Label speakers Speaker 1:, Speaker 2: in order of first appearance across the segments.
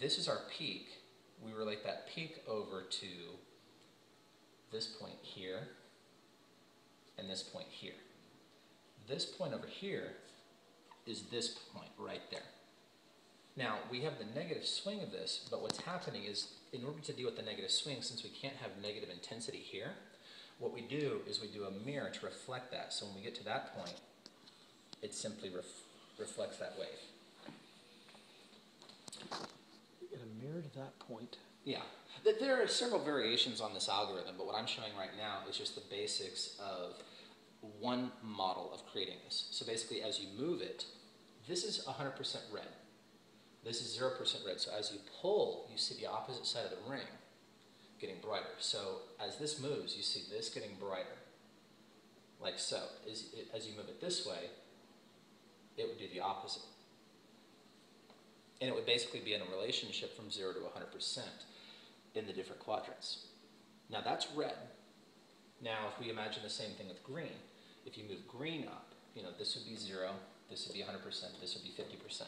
Speaker 1: this is our peak. We relate that peak over to this point here and this point here. This point over here is this point right there. Now, we have the negative swing of this, but what's happening is, in order to deal with the negative swing, since we can't have negative intensity here, what we do is we do a mirror to reflect that. So when we get to that point, it simply reflects that wave.
Speaker 2: You get a mirror to that point.
Speaker 1: Yeah. There are several variations on this algorithm, but what I'm showing right now is just the basics of one model of creating this. So basically, as you move it, this is 100% red. This is 0% red. So as you pull, you see the opposite side of the ring getting brighter. So as this moves, you see this getting brighter, like so. As you move it this way, it would do the opposite. And it would basically be in a relationship from 0 to 100% in the different quadrants. Now that's red. Now if we imagine the same thing with green, if you move green up, you know, this would be 0, this would be 100%, this would be 50%.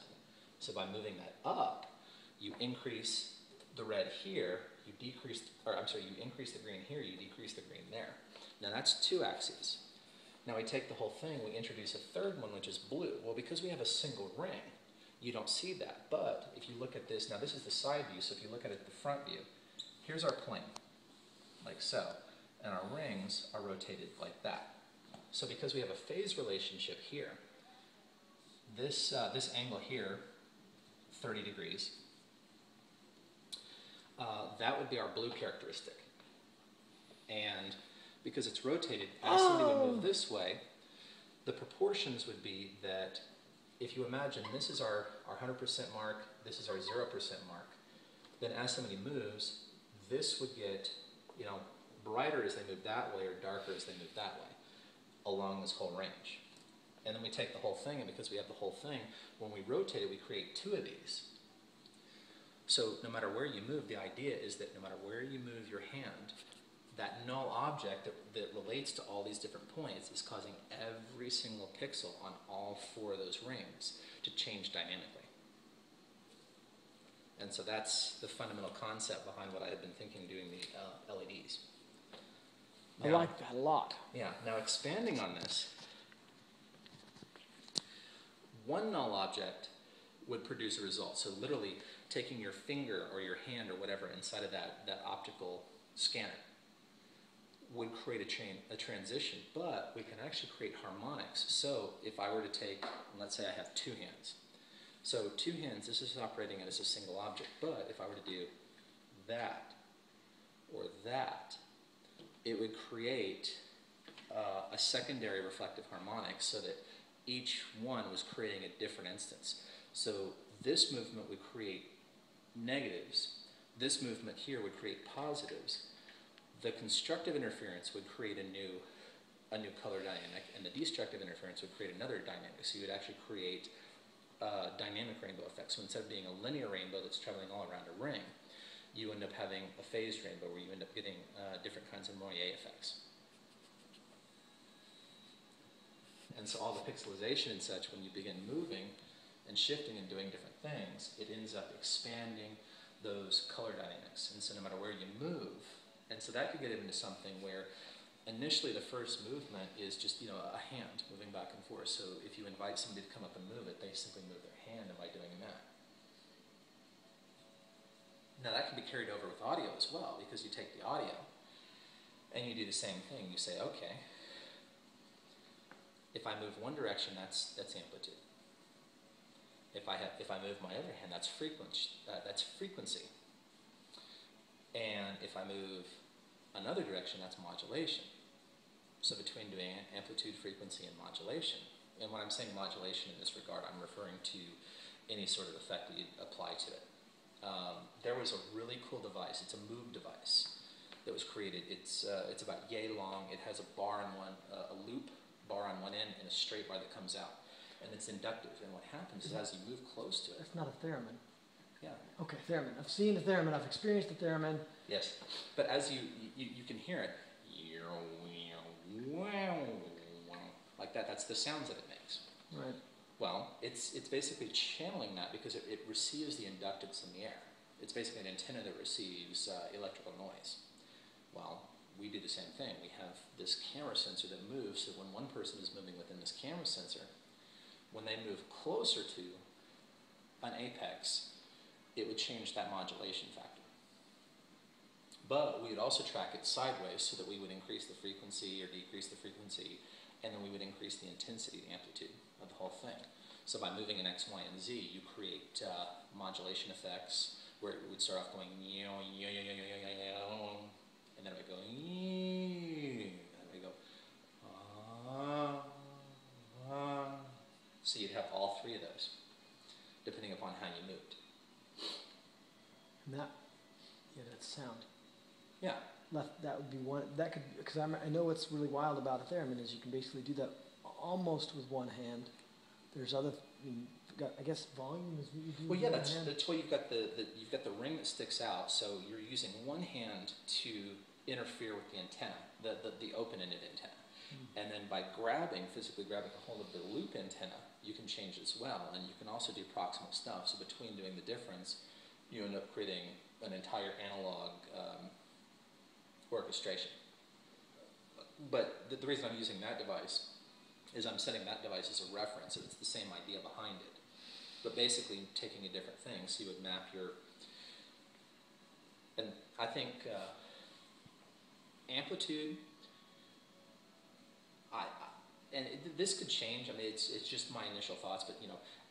Speaker 1: So by moving that up, you increase the red here, you increase the green here, you decrease the green there. Now that's 2 axes. Now we take the whole thing, we introduce a third one, which is blue. Well, because we have a single ring, you don't see that. But if you look at this, now this is the side view, so if you look at it the front view, here's our plane, like so, and our rings are rotated like that. So because we have a phase relationship here, this angle here, 30 degrees, that would be our blue characteristic. And because it's rotated, as somebody would move this way, the proportions would be that if you imagine this is our 100% mark, this is our 0% mark, then as somebody moves, this would get, you know, brighter as they move that way or darker as they move that way along this whole range. And then we take the whole thing, and because we have the whole thing, when we rotate it, we create 2 of these. So no matter where you move, the idea is that no matter where you move your hand, that null object that relates to all these different points is causing every single pixel on all 4 of those rings to change dynamically. And so that's the fundamental concept behind what I had been thinking doing the LEDs.
Speaker 2: I like that a lot.
Speaker 1: Yeah, now expanding on this, one null object would produce a result. So literally taking your finger or your hand or whatever inside of that optical scanner would create a transition, but we can actually create harmonics. So if I were to take, let's say I have 2 hands. So 2 hands, this is operating as a single object, but if I were to do that or that, it would create a secondary reflective harmonic so that each one was creating a different instance. So this movement would create negatives. This movement here would create positives. The constructive interference would create a new color dynamic, and the destructive interference would create another dynamic. So you would actually create a dynamic rainbow effect. So instead of being a linear rainbow that's traveling all around a ring, you end up having a phased rainbow where you end up getting different kinds of Moiré effects. And so all the pixelization and such, when you begin moving and shifting and doing different things, it ends up expanding those color dynamics. And so no matter where you move, and so that could get into something where initially the first movement is just, you know, a hand moving back and forth. So if you invite somebody to come up and move it, they simply move their hand by doing that. Now that can be carried over with audio as well, because you take the audio and you do the same thing. You say, okay, if I move one direction, that's amplitude. If I move my other hand, that's frequency. And if I move another direction, that's modulation. So between doing amplitude, frequency, and modulation, and when I'm saying modulation in this regard, I'm referring to any sort of effect that you apply to it. There was a really cool device. It's a Moog device that was created. It's about yay long. It has a bar on a loop bar on one end and a straight bar that comes out, and it's inductive. And what happens is as you move close to it.
Speaker 2: That's not a theremin.
Speaker 1: Yeah.
Speaker 2: Okay, theremin. I've seen a theremin. I've experienced a theremin.
Speaker 1: Yes, but as you can hear it, like that. That's the sounds that it makes.
Speaker 2: Right.
Speaker 1: Well, it's basically channeling that because it receives the inductance in the air. It's basically an antenna that receives electrical noise. Well, we do the same thing. We have this camera sensor that moves, so when one person is moving within this camera sensor, when they move closer to an apex, it would change that modulation factor. But we would also track it sideways so that we would increase the frequency or decrease the frequency, and then we would increase the intensity, the amplitude of the whole thing. So by moving in X, Y, and Z, you create modulation effects where it would start off going and then it would go and then it would go so you'd have all three of those depending upon how you moved.
Speaker 2: And that, yeah, that sound.
Speaker 1: Yeah.
Speaker 2: That would be one, that could, because I know what's really wild about a theremin is you can basically do that almost with one hand. There's other, I guess volume is what you do.
Speaker 1: Well, yeah,
Speaker 2: with one hand.
Speaker 1: that's why you've got the ring that sticks out. So you're using one hand to interfere with the antenna, the open-ended antenna, and then by physically grabbing a hold of the loop antenna, you can change as well, and you can also do proximal stuff. So between doing the difference, you end up creating an entire analog orchestration. But the reason I'm using that device is I'm setting that device as a reference, and it's the same idea behind it. But basically taking a different thing, so you would map your, and I think amplitude, this could change, I mean, it's just my initial thoughts, but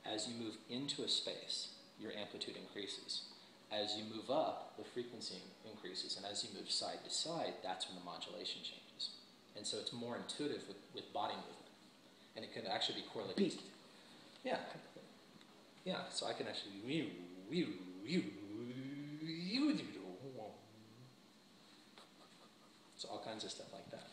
Speaker 1: as you move into a space, your amplitude increases. As you move up, the frequency increases, and as you move side to side, that's when the modulation changes. And so it's more intuitive with body movement, and it can actually be correlated.
Speaker 2: Beat.
Speaker 1: Yeah. Yeah, so I can actually so all kinds of stuff like that.